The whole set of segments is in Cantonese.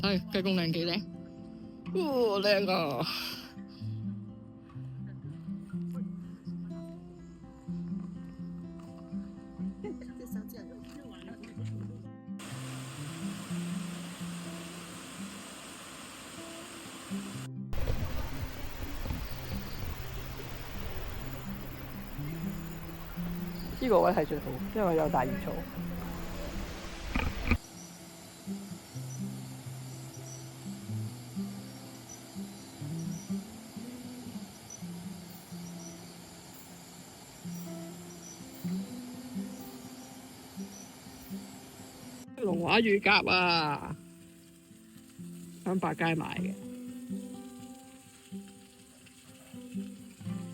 係雞公嶺幾靚？哇，靚啊！呢個位係最好，因為有大魚草。龍華乳鴿啊，喺百佳買嘅，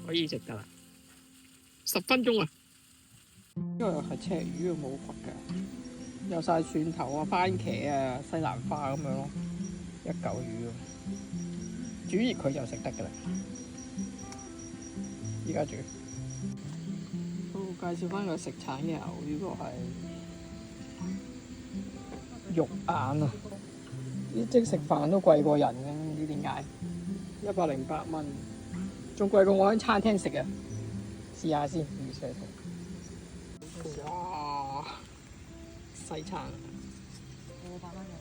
可以食㗎啦，10分鐘啊！呢個係赤魚冇骨㗎，有晒蒜頭啊、番茄啊、西蘭花咁樣咯，一嚿魚咯。煮熱佢就食得㗎啦。而家煮。好，介紹翻個食橙嘅牛，呢個係肉眼啊！啲即食飯都貴過人嘅，唔知點解？108蚊，仲貴過我喺餐廳食啊！試下先，預上圖。哇！西餐。500蚊嘅。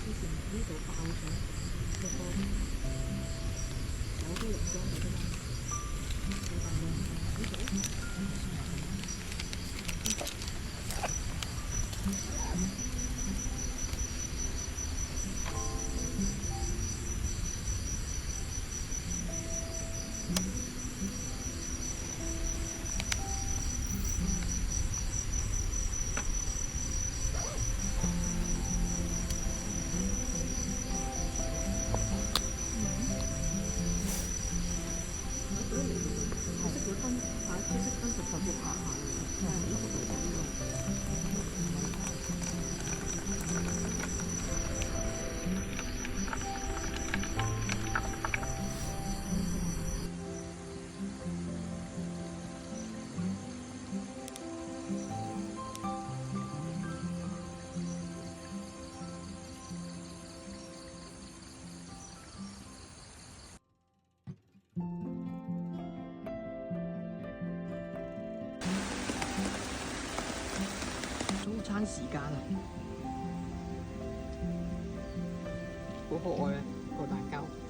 之前呢度爆咗個有啲肉裝嘅啫嘛。早餐時間啊，好可愛啊個蛋糕。